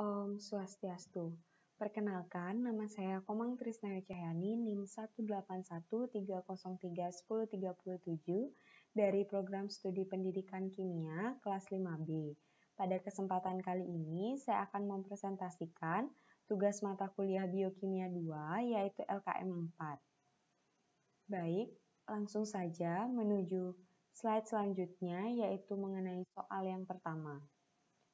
Om Swastiastu. Perkenalkan, nama saya Komang Trisnayo Cahyani, NIM 1813031031037 dari Program Studi Pendidikan Kimia kelas 5B. Pada kesempatan kali ini, saya akan mempresentasikan tugas mata kuliah Biokimia 2, yaitu LKM 4. Baik, langsung saja menuju slide selanjutnya, yaitu mengenai soal yang pertama.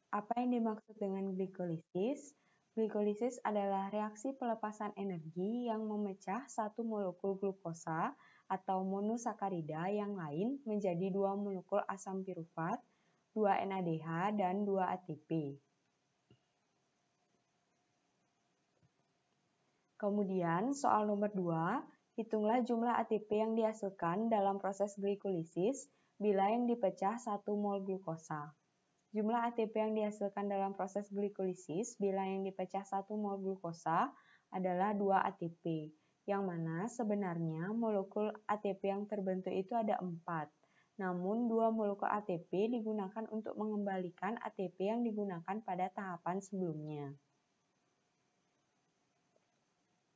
Apa yang dimaksud dengan glikolisis? Glikolisis adalah reaksi pelepasan energi yang memecah satu molekul glukosa atau monosakarida yang lain menjadi dua molekul asam pirufat, 2 NADH, dan 2 ATP. Kemudian, soal nomor 2, hitunglah jumlah ATP yang dihasilkan dalam proses glikolisis bila yang dipecah 1 mol glukosa. Jumlah ATP yang dihasilkan dalam proses glikolisis bila yang dipecah 1 mol glukosa adalah 2 ATP, yang mana sebenarnya molekul ATP yang terbentuk itu ada 4. Namun, 2 molekul ATP digunakan untuk mengembalikan ATP yang digunakan pada tahapan sebelumnya.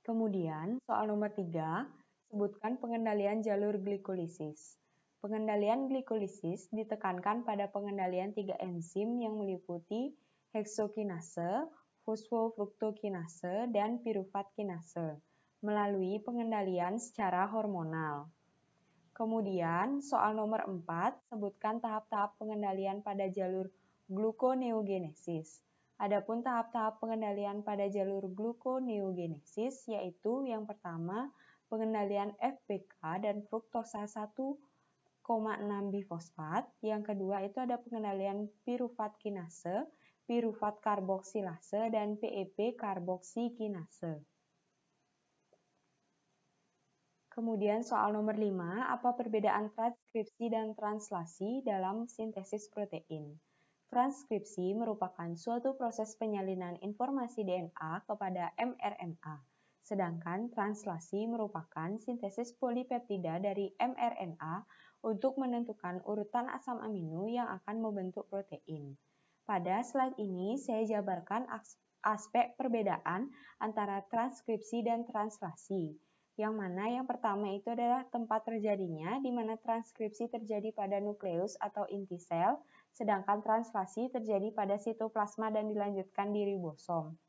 Kemudian, soal nomor 3, sebutkan pengendalian jalur glikolisis. Pengendalian glikolisis ditekankan pada pengendalian 3 enzim yang meliputi heksokinase, fosfofruktokinase, dan pirufat kinase melalui pengendalian secara hormonal. Kemudian, soal nomor 4, sebutkan tahap-tahap pengendalian pada jalur gluconeogenesis. Adapun tahap-tahap pengendalian pada jalur gluconeogenesis yaitu yang pertama, pengendalian FPK dan fruktosa 1,6 bifosfat. Yang kedua itu ada pengendalian pirufat kinase, pirufat karboksilase, dan PEP karboksikinase. Kemudian soal nomor 5, apa perbedaan transkripsi dan translasi dalam sintesis protein? Transkripsi merupakan suatu proses penyalinan informasi DNA kepada mRNA, sedangkan translasi merupakan sintesis polipeptida dari mRNA untuk menentukan urutan asam amino yang akan membentuk protein. Pada slide ini saya jabarkan aspek perbedaan antara transkripsi dan translasi. Yang mana yang pertama itu adalah tempat terjadinya, di mana transkripsi terjadi pada nukleus atau inti sel, sedangkan translasi terjadi pada sitoplasma dan dilanjutkan di ribosom.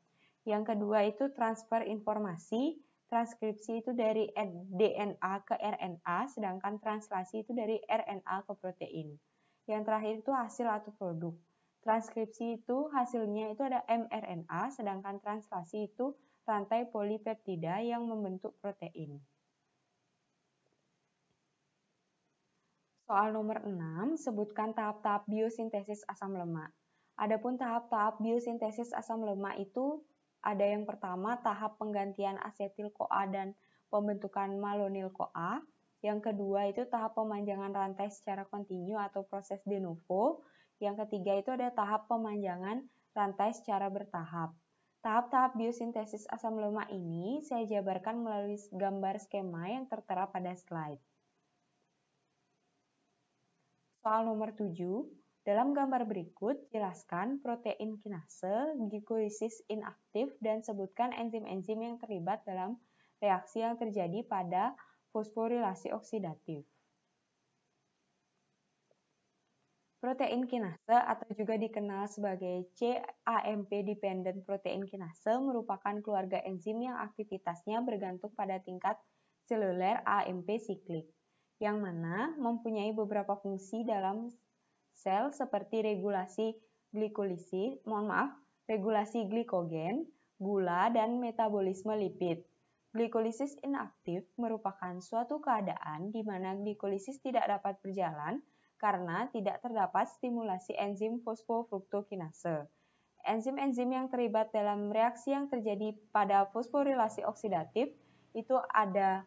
Yang kedua itu transfer informasi, transkripsi itu dari DNA ke RNA, sedangkan translasi itu dari RNA ke protein. Yang terakhir itu hasil atau produk. Transkripsi itu hasilnya itu ada mRNA, sedangkan translasi itu rantai polipeptida yang membentuk protein. Soal nomor 6, sebutkan tahap-tahap biosintesis asam lemak. Adapun tahap-tahap biosintesis asam lemak itu ada yang pertama tahap penggantian asetil-CoA dan pembentukan malonil-CoA. Yang kedua itu tahap pemanjangan rantai secara kontinu atau proses de novo. Yang ketiga itu ada tahap pemanjangan rantai secara bertahap. Tahap-tahap biosintesis asam lemak ini saya jabarkan melalui gambar skema yang tertera pada slide. Soal nomor 7, dalam gambar berikut jelaskan protein kinase, glikolisis inaktif, dan sebutkan enzim-enzim yang terlibat dalam reaksi yang terjadi pada fosforilasi oksidatif. Protein kinase atau juga dikenal sebagai CAMP-dependent protein kinase merupakan keluarga enzim yang aktivitasnya bergantung pada tingkat seluler AMP siklik, yang mana mempunyai beberapa fungsi dalam sel seperti regulasi regulasi glikogen, gula, dan metabolisme lipid. Glikolisis inaktif merupakan suatu keadaan di mana glikolisis tidak dapat berjalan karena tidak terdapat stimulasi enzim fosfofruktokinase. Enzim-enzim yang terlibat dalam reaksi yang terjadi pada fosforilasi oksidatif itu ada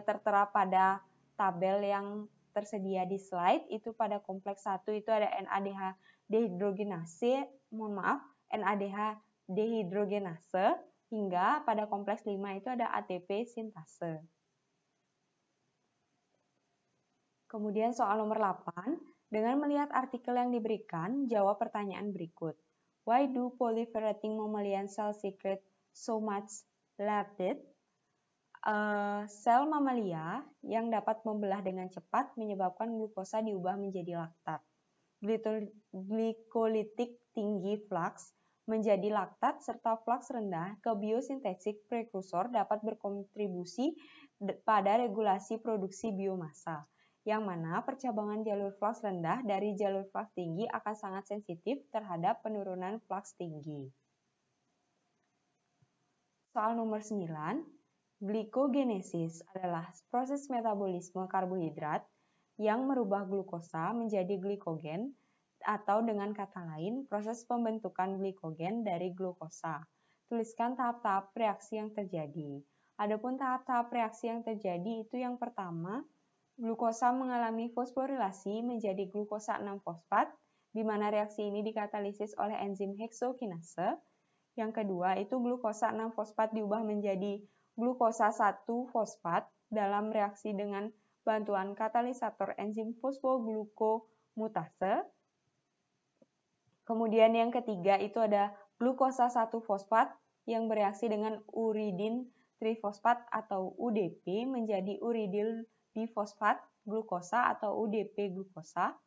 tertera pada tabel yang tersedia di slide. Itu pada kompleks 1 itu ada NADH dehidrogenase, NADH dehidrogenase, hingga pada kompleks 5 itu ada ATP sintase. Kemudian soal nomor 8, dengan melihat artikel yang diberikan, jawab pertanyaan berikut. Why do proliferating mammalian cell secrete so much lactate? Sel mamalia yang dapat membelah dengan cepat menyebabkan glukosa diubah menjadi laktat. Glikolitik tinggi flux menjadi laktat serta flux rendah ke biosintetik prekursor dapat berkontribusi pada regulasi produksi biomassa, yang mana percabangan jalur flux rendah dari jalur flux tinggi akan sangat sensitif terhadap penurunan flux tinggi. Soal nomor 9, glikogenesis adalah proses metabolisme karbohidrat yang merubah glukosa menjadi glikogen, atau dengan kata lain, proses pembentukan glikogen dari glukosa. Tuliskan tahap-tahap reaksi yang terjadi. Adapun tahap-tahap reaksi yang terjadi itu yang pertama, glukosa mengalami fosforilasi menjadi glukosa 6-fosfat, di mana reaksi ini dikatalisis oleh enzim heksokinase. Yang kedua, itu glukosa 6-fosfat diubah menjadi glukosa 1-fosfat dalam reaksi dengan bantuan katalisator enzim fosfoglukomutase. Kemudian yang ketiga itu ada glukosa 1-fosfat yang bereaksi dengan uridin trifosfat atau UDP menjadi uridyl difosfat glukosa atau UDP glukosa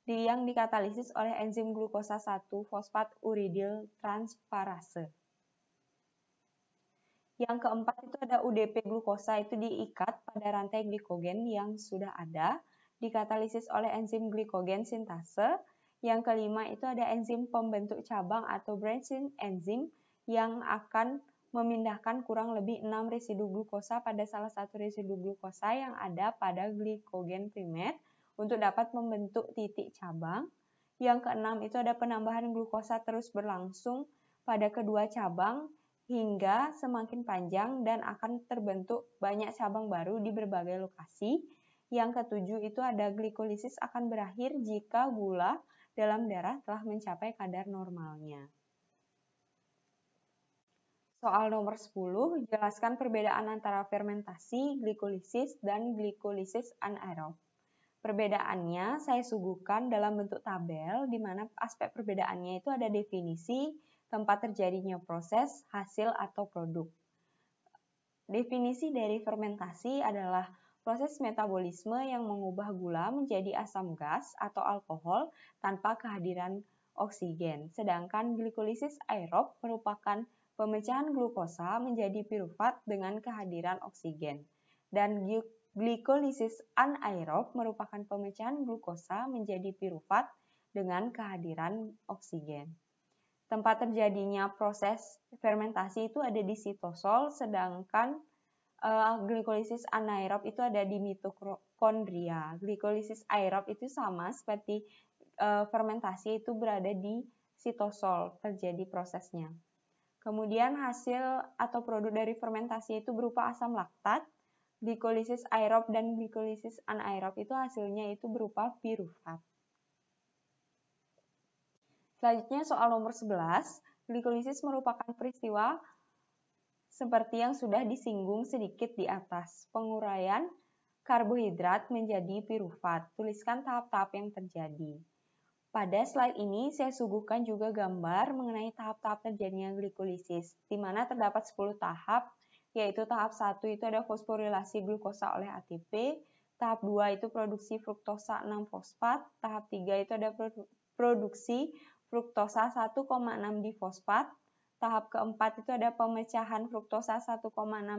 yang dikatalisis oleh enzim glukosa 1-fosfat uridyl transferase. Yang keempat itu ada UDP glukosa, itu diikat pada rantai glikogen yang sudah ada, dikatalisis oleh enzim glikogen sintase. Yang kelima itu ada enzim pembentuk cabang atau branching enzim yang akan memindahkan kurang lebih 6 residu glukosa pada salah satu residu glukosa yang ada pada glikogen primer untuk dapat membentuk titik cabang. Yang keenam itu ada penambahan glukosa terus berlangsung pada kedua cabang hingga semakin panjang dan akan terbentuk banyak cabang baru di berbagai lokasi. Yang ketujuh itu ada glikolisis akan berakhir jika gula dalam darah telah mencapai kadar normalnya. Soal nomor 10, jelaskan perbedaan antara fermentasi, glikolisis, dan glikolisis anaerob. Perbedaannya saya suguhkan dalam bentuk tabel, di mana aspek perbedaannya itu ada definisi, tempat terjadinya proses, hasil, atau produk. Definisi dari fermentasi adalah proses metabolisme yang mengubah gula menjadi asam gas atau alkohol tanpa kehadiran oksigen. Sedangkan glikolisis aerob merupakan pemecahan glukosa menjadi piruvat dengan kehadiran oksigen. Dan glikolisis anaerob merupakan pemecahan glukosa menjadi piruvat dengan kehadiran oksigen. Tempat terjadinya proses fermentasi itu ada di sitosol, sedangkan glikolisis anaerob itu ada di mitokondria. Glikolisis aerob itu sama seperti fermentasi, itu berada di sitosol terjadi prosesnya. Kemudian hasil atau produk dari fermentasi itu berupa asam laktat. Glikolisis aerob dan glikolisis anaerob itu hasilnya itu berupa piruvat. Selanjutnya soal nomor 11, glikolisis merupakan peristiwa seperti yang sudah disinggung sedikit di atas, penguraian karbohidrat menjadi piruvat. Tuliskan tahap-tahap yang terjadi. Pada slide ini saya suguhkan juga gambar mengenai tahap-tahap terjadinya glikolisis, di mana terdapat 10 tahap, yaitu tahap 1 itu ada fosforilasi glukosa oleh ATP, tahap 2 itu produksi fruktosa 6-fosfat, tahap 3 itu ada produksi fruktosa 1,6 difosfat, tahap keempat itu ada pemecahan fruktosa 1,6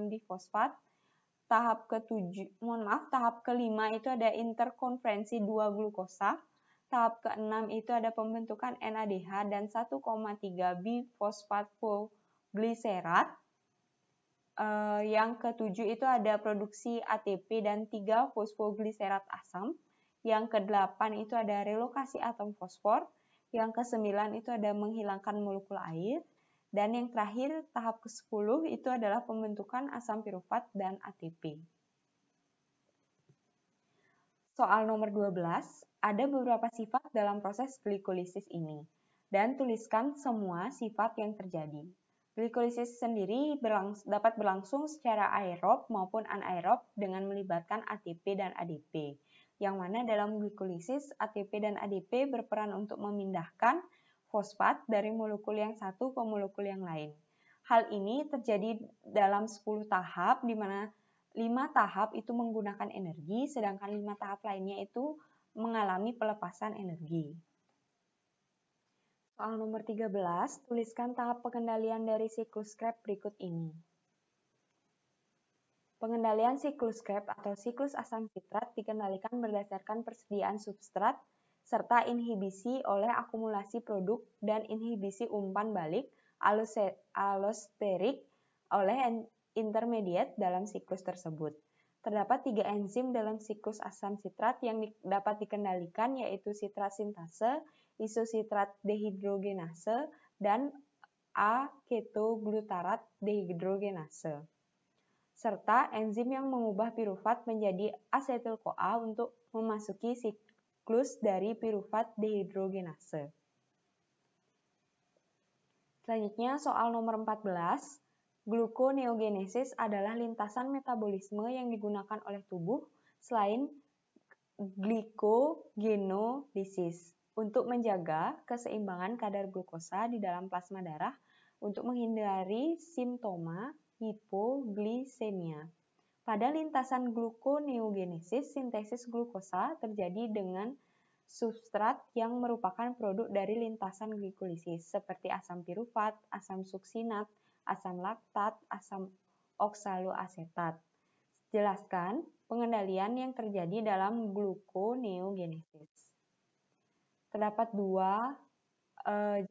difosfat, tahap kelima itu ada interkonferensi 2 glukosa, tahap keenam itu ada pembentukan NADH dan 1,3 bifosfatfogliserat. Yang ketujuh itu ada produksi ATP dan 3 fosfogliserat asam. Yang kedelapan itu ada relokasi atom fosfor. Yang kesembilan itu ada menghilangkan molekul air. Dan yang terakhir, tahap ke-10 itu adalah pembentukan asam piruvat dan ATP. Soal nomor 12, ada beberapa sifat dalam proses glikolisis ini. Dan tuliskan semua sifat yang terjadi. Glikolisis sendiri dapat berlangsung secara aerob maupun anaerob dengan melibatkan ATP dan ADP. Yang mana dalam glikolisis, ATP dan ADP berperan untuk memindahkan fosfat dari molekul yang satu ke molekul yang lain. Hal ini terjadi dalam 10 tahap, di mana 5 tahap itu menggunakan energi, sedangkan 5 tahap lainnya itu mengalami pelepasan energi. Soal nomor 13, tuliskan tahap pengendalian dari siklus Krebs berikut ini. Pengendalian siklus Krebs atau siklus asam sitrat dikendalikan berdasarkan persediaan substrat, serta inhibisi oleh akumulasi produk dan inhibisi umpan balik allosterik oleh intermediate dalam siklus tersebut. Terdapat 3 enzim dalam siklus asam sitrat yang dapat dikendalikan, yaitu sitrat sintase, isositrat dehidrogenase, dan A-ketoglutarat dehidrogenase, serta enzim yang mengubah piruvat menjadi asetil-CoA untuk memasuki siklus dari piruvat dehidrogenase. Selanjutnya, soal nomor 14. Gluconeogenesis adalah lintasan metabolisme yang digunakan oleh tubuh selain glycogenolisis untuk menjaga keseimbangan kadar glukosa di dalam plasma darah untuk menghindari simptoma hipogliksemia. Pada lintasan gluconeogenesis, sintesis glukosa terjadi dengan substrat yang merupakan produk dari lintasan glikolisis seperti asam piruvat, asam suksinat, asam laktat, asam oksaloasetat. Jelaskan pengendalian yang terjadi dalam gluconeogenesis. Terdapat 2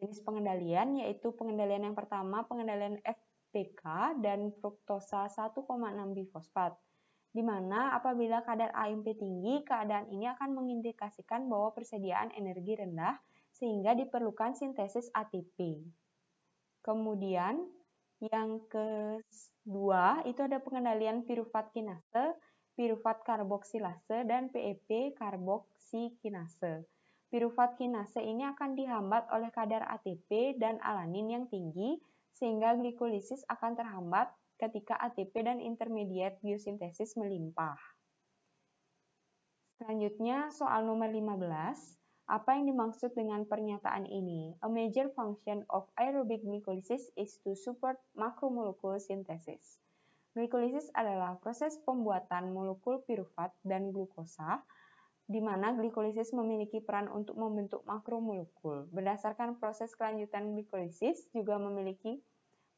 jenis pengendalian, yaitu pengendalian yang pertama, pengendalian FPK dan fruktosa 1,6 bifosfat, di mana apabila kadar AMP tinggi, keadaan ini akan mengindikasikan bahwa persediaan energi rendah sehingga diperlukan sintesis ATP. Kemudian yang kedua itu ada pengendalian piruvat kinase, piruvat karboksilase, dan PEP karboksikinase. Piruvat kinase ini akan dihambat oleh kadar ATP dan alanin yang tinggi, sehingga glikolisis akan terhambat ketika ATP dan intermediate biosintesis melimpah. Selanjutnya, soal nomor 15. Apa yang dimaksud dengan pernyataan ini? A major function of aerobic glycolysis is to support macromolecule synthesis. Glikolisis adalah proses pembuatan molekul piruvat dan glukosa, di mana glikolisis memiliki peran untuk membentuk makromolekul. Berdasarkan proses kelanjutan glikolisis juga memiliki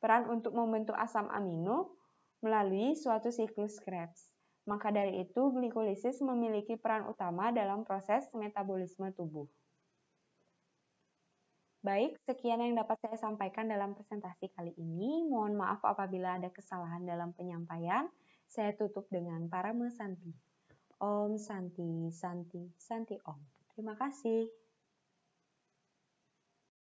peran untuk membentuk asam amino melalui suatu siklus Krebs. Maka dari itu, glikolisis memiliki peran utama dalam proses metabolisme tubuh. Baik, sekian yang dapat saya sampaikan dalam presentasi kali ini. Mohon maaf apabila ada kesalahan dalam penyampaian. Saya tutup dengan Parama Santi. Om Santi, Santi, Santi Om. Terima kasih.